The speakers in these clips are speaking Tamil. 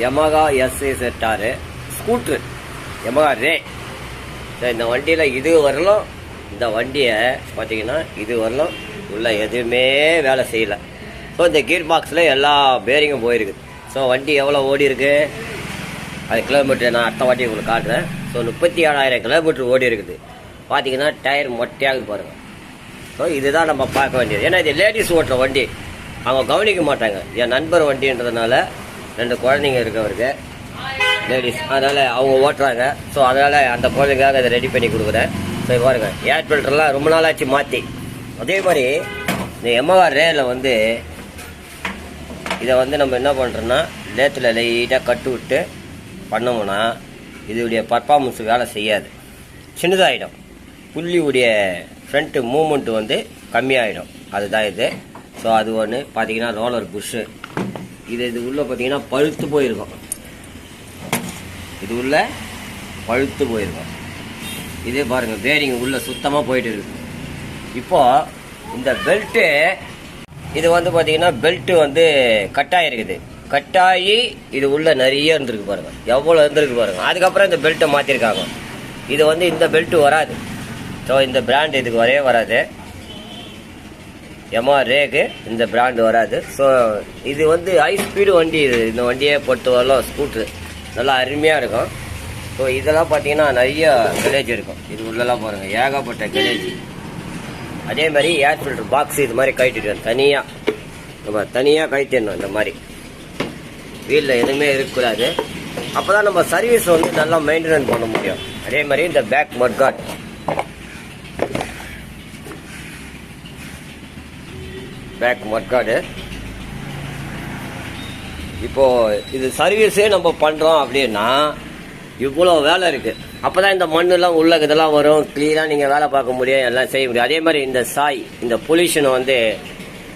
யமகா SZR ஸ்கூட்ரு, யமகா ரே. இந்த வண்டியில் இது வரலாம், இந்த வண்டியை பார்த்தீங்கன்னா இது வரலாம் உள்ள எதுவுமே வேலை செய்யலை. ஸோ இந்த கீர் பாக்ஸில் எல்லா பேரிங்கும் போயிருக்குது. ஸோ வண்டி எவ்வளோ ஓடி இருக்கு, அது கிலோமீட்டர் நான் அடுத்த வாட்டி உங்களுக்கு காட்டுறேன். ஸோ 37,000 கிலோமீட்டர் ஓடி இருக்குது. பார்த்தீங்கன்னா டயர் மொட்டையாகுது பாருங்கள். ஸோ இதுதான் நம்ம பார்க்க வேண்டியது. ஏன்னா இது லேடிஸ் ஓட்டுற வண்டி, அவங்க கவனிக்க மாட்டாங்க. என் நண்பர் வண்டின்றதுனால 2 குழந்தைங்க இருக்கவருக்கு லேடிஸ், அதனால் அவங்க ஓட்டுறாங்க. ஸோ அதனால் அந்த குழந்தைக்காக அதை ரெடி பண்ணி கொடுக்குறேன். ஸோ பாருங்கள், ஏர் ஃபில்டர்லாம் ரொம்ப நாளாச்சு மாற்றி. அதே மாதிரி இந்த யமகா ரேல வந்து இதை வந்து நம்ம என்ன பண்ணுறோன்னா லேத்தில் லைட்டாக கட்டு விட்டு பண்ணோம்னா இதோடைய பர்ஃபார்மன்ஸ் வேலை செய்யாது, சின்னதாகிடும். புள்ளியுடைய ஃப்ரண்ட்டு மூமெண்ட் வந்து கம்மியாகிடும். அதுதான் இது. ஸோ அது ஒன்று. பார்த்தீங்கன்னா ரோலர் புஷ்ஷு, இது உள்ளே பார்த்தீங்கன்னா பழுத்து போயிருக்கும். இது உள்ள பழுத்து போயிருக்கும். இதே பாருங்கள், பேரிங் உள்ளே சுத்தமாக போயிட்டு இருக்கு. இப்போது இந்த பெல்ட்டு, இது வந்து பார்த்தீங்கன்னா பெல்ட்டு வந்து கட்டாயிருக்குது. கட்டாயி இது உள்ள நிறைய இருந்திருக்கு பாருங்கள், எவ்வளோ இருந்திருக்கு பாருங்கள். அதுக்கப்புறம் இந்த பெல்ட்டை மாற்றிருக்காங்க. இது வந்து இந்த பெல்ட்டு வராது. ஸோ இந்த பிராண்ட் இதுக்கு வரவே வராது. யமகா ரேக்கு இந்த பிராண்டு வராது. ஸோ இது வந்து ஹை ஸ்பீடு வண்டி. இது இந்த வண்டியை பொறுத்த வரலாம் ஸ்கூட்ரு நல்லா அருமையாக இருக்கும். ஸோ இதெல்லாம் பார்த்தீங்கன்னா நிறைய கலேஜ் இருக்கும். இது உள்ளெல்லாம் பாருங்கள், ஏகப்பட்ட கலேஜ். அதே மாதிரி ஏர் ஃபில்டர் பாக்ஸ் இது மாதிரி கட்டிடுவேன் தனியாக. நம்ம தனியாக கட்டிடணும். இந்த மாதிரி வீலில் எதுவுமே இருக்கக்கூடாது. அப்போ தான் நம்ம சர்வீஸ் வந்து நல்லா மெயின்டெனன்ஸ் பண்ண முடியும். அதே மாதிரி இந்த பேக் மட்கார்ட், பேக் மட்கார்டு. இப்போது இது சர்வீஸே நம்ம பண்ணுறோம் அப்படின்னா இவ்வளோ வேலை இருக்குது. அப்போ தான் இந்த மண்ணெல்லாம் உள்ள இதெல்லாம் வரும், க்ளீனாக நீங்கள் வேலை பார்க்க முடியும், எல்லாம் செய்ய முடியும். அதே மாதிரி இந்த சாய், இந்த பொல்யூஷனை வந்து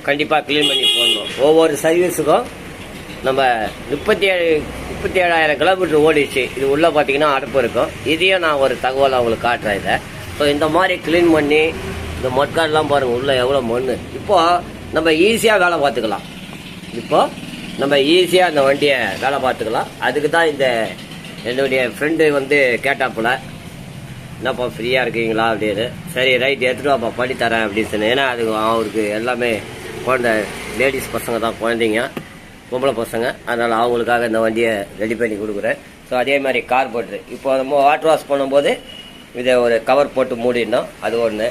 கண்டிப்பாக க்ளீன் பண்ணி போடணும். ஒவ்வொரு சர்வீஸுக்கும் நம்ம 37,000 கிலோமீட்டர் ஓடிச்சு. இது உள்ளே பார்த்தீங்கன்னா அடுப்பு இருக்கும். இதையும் நான் ஒரு தகவல் அவங்களுக்கு காட்டுறேன் இதை. ஸோ இந்த மாதிரி க்ளீன் பண்ணி இந்த மட்கார்டெலாம் பாருங்கள் உள்ளே எவ்வளோ மண். இப்போது நம்ம ஈஸியாக வேலை பார்த்துக்கலாம். இப்போது நம்ம ஈஸியாக இந்த வண்டியை வேலை பார்த்துக்கலாம். அதுக்கு தான் இந்த என்னுடைய ஃப்ரெண்டு வந்து கேட்டாப்புல, என்னப்பா ஃப்ரீயாக இருக்கீங்களா அப்படின்னு. சரி ரைட், எடுத்துகிட்டு வாப்பா பண்ணித்தரேன் அப்படின்னு சொன்னேன். ஏன்னா அது அவருக்கு எல்லாமே குழந்தை, லேடிஸ் பசங்க தான் குழந்தைங்க, பொம்பளை பசங்க. அதனால் அவங்களுக்காக இந்த வண்டியை ரெடி பண்ணி கொடுக்குறேன். ஸோ அதே மாதிரி கார்போட்ரு, இப்போ நம்ம வாட்டர் வாஷ் பண்ணும்போது இதை ஒரு கவர் போட்டு மூடிடணும். அது ஒன்று.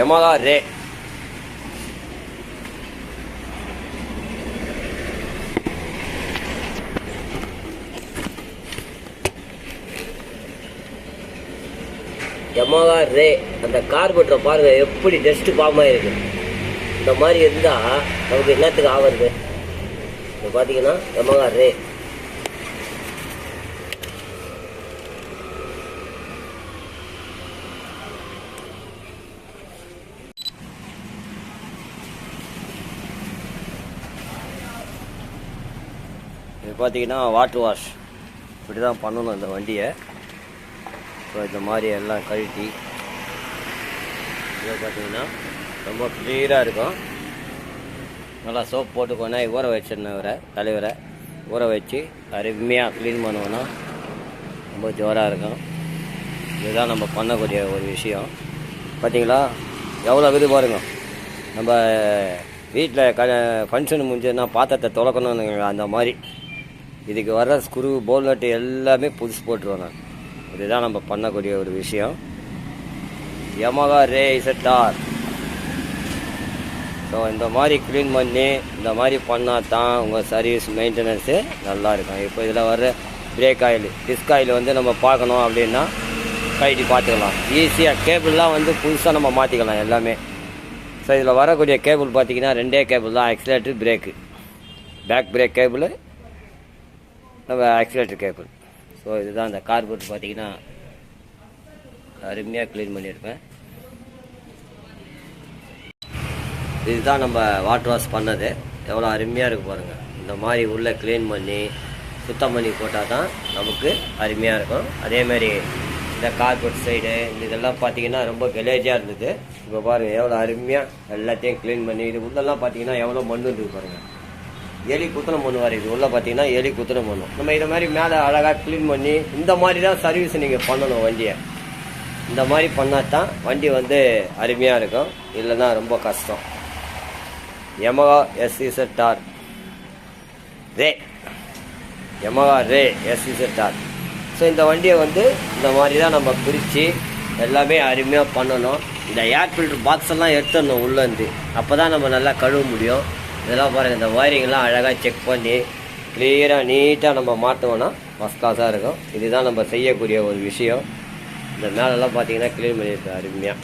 யமகா ரே, யமகா ரே. அந்த கார்பெட்டரை பாருங்கள் எப்படி டஸ்ட் ஃபார்ம் ஆகிருக்கு. இந்த மாதிரி இருந்தால் நமக்கு என்னத்துக்கு ஆகுது. இப்போ பார்த்தீங்கன்னா யமகா ரே. இது பார்த்தீங்கன்னா வாட்டர் வாஷ் இப்படி தான் பண்ணணும் இந்த வண்டியை. ஸோ இந்த மாதிரி எல்லாம் கழட்டி இதை பார்த்தீங்கன்னா ரொம்ப க்ளீனாக இருக்கும். நல்லா சோப் போட்டு கொண்டா ஊற வச்சிருந்தவரை தலைவரை ஊற வச்சு அருமையாக க்ளீன் பண்ணுவோன்னா ரொம்ப ஜோராக இருக்கும். இதுதான் நம்ம பண்ணக்கூடிய ஒரு விஷயம். பார்த்தீங்களா எவ்வளோ இது பாருங்க. நம்ம வீட்டில் ஃபங்க்ஷன் முடிஞ்சதுன்னா பாத்திரத்தை துலக்கணும்னு அந்த மாதிரி இதுக்கு வர ஸ்க்ரூ, போல் நட்டு எல்லாமே புதுசு போட்டுருவோம் நான். இதுதான் நம்ம பண்ணக்கூடிய ஒரு விஷயம். யமகா ரே ZR. ஸோ இந்த மாதிரி க்ளீன் பண்ணி இந்த மாதிரி பண்ணால் தான் உங்கள் சர்வீஸ் மெயின்டெனன்ஸு நல்லாயிருக்கும். இப்போ இதில் வர பிரேக் ஆயில், டிஸ்க் ஆயில் வந்து நம்ம பார்க்கணும் அப்படின்னா கழட்டி பார்த்துக்கலாம் ஈஸியாக. கேபிள்லாம் வந்து புதுசாக நம்ம மாற்றிக்கலாம் எல்லாமே. ஸோ இதில் வரக்கூடிய கேபிள் பார்த்திங்கன்னா 2 கேபிள் தான், accelerator, brake. Back brake cable, நம்ம ஆக்சிலேட்டர் கேபிள். ஸோ இதுதான் அந்த கார்பெட் பார்த்தீங்கன்னா அருமையாக க்ளீன் பண்ணியிருப்பேன். இதுதான் நம்ம வாட்டர் வாஷ் பண்ணது. எவ்வளோ அருமையாக இருக்குது பாருங்கள். இந்த மாதிரி உள்ளே க்ளீன் பண்ணி சுத்தம் பண்ணி போட்டால் தான் நமக்கு அருமையாக இருக்கும். அதேமாதிரி இந்த கார்பெட் சைடு இதெல்லாம் பார்த்தீங்கன்னா ரொம்ப கலேஜாக இருந்தது. இப்போ பாருங்கள் எவ்வளோ அருமையாக எல்லாத்தையும் க்ளீன் பண்ணி. இது உள்ளெல்லாம் பார்த்தீங்கன்னா எவ்வளோ மண் இருக்குது பாருங்கள். எலி குத்தனை பண்ணுவார். இது உள்ள பார்த்தீங்கன்னா எலி குத்தனை பண்ணும். நம்ம இதை மாதிரி மேலே அழகாக க்ளீன் பண்ணி இந்த மாதிரி தான் சர்வீஸ் நீங்கள் பண்ணணும் வண்டியை. இந்த மாதிரி பண்ணால் தான் வண்டி வந்து அருமையாக இருக்கும், இல்லைன்னா ரொம்ப கஷ்டம். யமஹா SZ-R ரே, யமஹா ரே SZ-R. ஸோ இந்த வண்டியை வந்து இந்த மாதிரி தான் நம்ம பிரித்து எல்லாமே அருமையாக பண்ணணும். இந்த ஏர் ஃபில்ட்ரு பாக்ஸ் எல்லாம் எடுத்துடணும் உள்ளேருந்து, அப்போ தான் நம்ம நல்லா கழுவ முடியும். இதெல்லாம் பாருங்கள், இந்த ஒயரிங்லாம் அழகாக செக் பண்ணி கிளியராக நீட்டாக நம்ம மாட்டோம்னா ஃபஸ்ட் கிளாஸாக இருக்கும். இதுதான் நம்ம செய்யக்கூடிய ஒரு விஷயம். இந்த மேலெல்லாம் பார்த்தீங்கன்னா க்ளீன் பண்ணியிருக்கேன் அருமையாக.